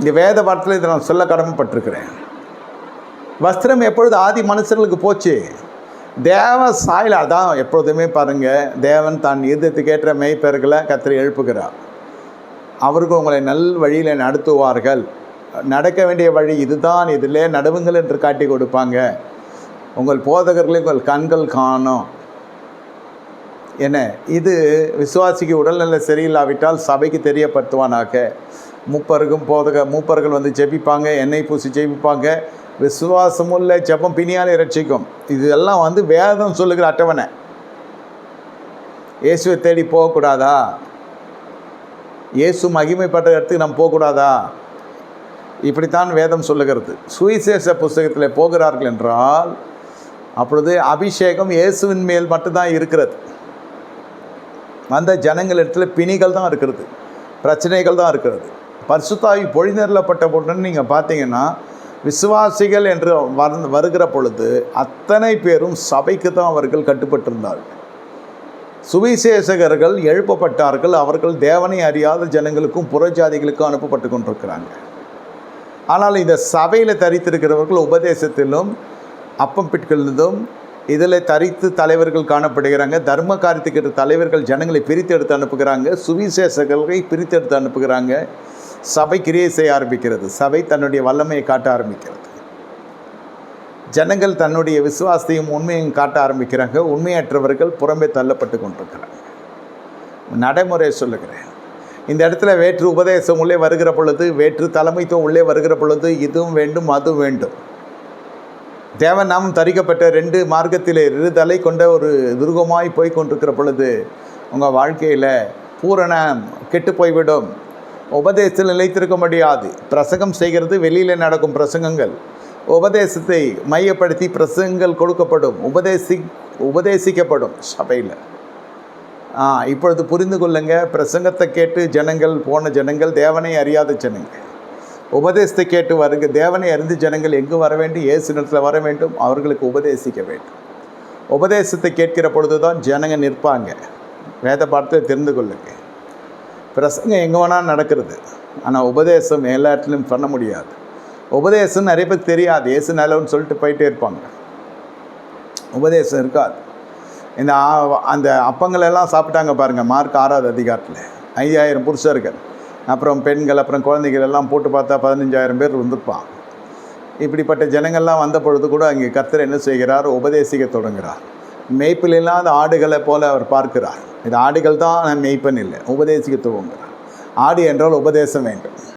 இங்கே வேத வார்த்தையில் இதை நான் சொல்ல கடமைப்பட்டிருக்கிறேன். வஸ்திரம் எப்பொழுது ஆதி மனுஷர்களுக்கு போச்சு? தேவ சாயல். அதான் எப்பொழுதுமே பாருங்கள், தேவன் தான் இதயத்துக்கு ஏற்ற மேய்ப்பர்களை கர்த்தர் எழுப்புகிறார். அவர்கள் உங்களை நல் வழியில் நடத்துவார்கள். நடக்க வேண்டிய வழி இதுதான், இதிலே நடுவுங்கள் என்று காட்டி கொடுப்பாங்க. உங்கள் போதகர்களை உங்கள் கண்கள் காணும். என்ன இது? விசுவாசிக்கு உடல்நிலை சரியில்லாவிட்டால் சபைக்கு தெரியப்படுத்துவானாக. மூப்பர்கள் வந்து ஜெபிப்பாங்க, எண்ணெய் பூசி ஜெபிப்பாங்க. விசுவாசமுள்ள ஜெபம் பிணியாலே இரட்சிக்கும். இதெல்லாம் வந்து வேதம் சொல்லுகிற அட்டவணை. இயேசுவை தேடி போகக்கூடாதா? இயேசு மகிமைப்பட்ட இடத்துக்கு நம்ம போகக்கூடாதா? இப்படித்தான் வேதம் சொல்லுகிறது. சுவிசேஷ புஸ்தகத்தில் போகிறார்கள் என்றால் அப்பொழுது அபிஷேகம் இயேசுவின் மேல் மட்டும்தான் இருக்கிறது. அந்த ஜனங்களிடத்தில் பிணிகள் தான் இருக்கிறது, பிரச்சனைகள் தான் இருக்கிறது. பரிசுத்தாவி பொழிநெறப்பட்ட பொழுது நீங்கள் பார்த்தீங்கன்னா விசுவாசிகள் என்று வருகிற பொழுது அத்தனை பேரும் சபைக்கு தான் அவர்கள் கட்டுப்பட்டிருந்தார்கள். சுவிசேஷகர்கள் எழுப்பப்பட்டார்கள். அவர்கள் தேவனை அறியாத ஜனங்களுக்கும் புறஜாதிகளுக்கும் அனுப்பப்பட்டு கொண்டிருக்கிறாங்க. ஆனால் இந்த சபையில் தரித்திருக்கிறவர்கள் உபதேசத்திலும் அப்பம் பிட்களிலும் இதில் தரித்து தலைவர்கள் காணப்படுகிறாங்க. தர்ம காரியத்துக்கு தலைவர்கள் ஜனங்களை பிரித்து எடுத்து அனுப்புகிறாங்க. சுவிசேஷகர்களை பிரித்து எடுத்து அனுப்புகிறாங்க. சபை கிரியை செய்ய ஆரம்பிக்கிறது. சபை தன்னுடைய வல்லமையை காட்ட ஆரம்பிக்கிறது. ஜனங்கள் தன்னுடைய விசுவாசத்தையும் உண்மையையும் காட்ட ஆரம்பிக்கிறாங்க. உண்மையற்றவர்கள் புறம்பே தள்ளப்பட்டு கொண்டிருக்கிறாங்க. நடைமுறை சொல்லுகிறேன். இந்த இடத்துல வேற்று உபதேசம் உள்ளே வருகிற பொழுது, வேற்று தலைமைத்துவம் உள்ளே வருகிற பொழுது இதுவும் வேண்டும் அதுவும் வேண்டும். தேவன் நாமம் தரிக்கப்பட்ட 2 மார்க்கத்தில் இருதலை கொண்ட ஒரு துருகமாய் போய் கொண்டிருக்கிற பொழுது உங்கள் வாழ்க்கையில் பூரணம் கெட்டு போய்விடும். உபதேசத்தில் நிலைத்திருக்க முடியாது. பிரசங்கம் செய்கிறது வெளியில் நடக்கும் பிரசங்கங்கள். உபதேசத்தை மையப்படுத்தி பிரசங்கங்கள் கொடுக்கப்படும், உபதேசிக்கப்படும் சபையில். இப்பொழுது புரிந்து கொள்ளுங்க. பிரசங்கத்தை கேட்டு ஜனங்கள் போன ஜனங்கள் தேவனை அறியாத ஜனங்கள். உபதேசத்தை கேட்டு தேவனை அறிந்த ஜனங்கள் எங்கு வர வேண்டும்? இயேசு இடத்துல வர வேண்டும். அவர்களுக்கு உபதேசிக்க வேண்டும். உபதேசத்தை கேட்கிற பொழுது தான் ஜனங்க நிற்பாங்க. வேத பாடத்தை தெரிந்து கொள்ளுங்க. பிரசங்கம் எங்கே வேணால் நடக்கிறது, ஆனால் உபதேசம் எல்லா இடத்துலையும் பண்ண முடியாது. உபதேசம் நிறைய பேர் தெரியாது. இயேசு நல்லவன்னு சொல்லிட்டு போயிட்டே இருப்பாங்க. உபதேசம் இருக்காது. இந்த அந்த அப்பங்களெல்லாம் சாப்பிட்டாங்க பாருங்கள். மார்க் 6வது அதிகாரத்தில் 5000 புருஷர்கள், அப்புறம் பெண்கள், அப்புறம் குழந்தைகள் எல்லாம் போட்டு பார்த்தா 15000 பேர் வந்திருப்பான். இப்படிப்பட்ட ஜனங்கள்லாம் வந்த பொழுது கூட அங்கே கர்த்தர் என்ன செய்கிறார்? உபதேசிக்க தொடங்குகிறார். மேய்ப்பில் இல்லாத ஆடுகளை போல அவர் பார்க்கிறார். இது ஆடுகள் தான், மேய்ப்பன் இல்லை, உபதேசிக்க துவங்குகிறார். ஆடு என்றால் உபதேசம் வேண்டும்.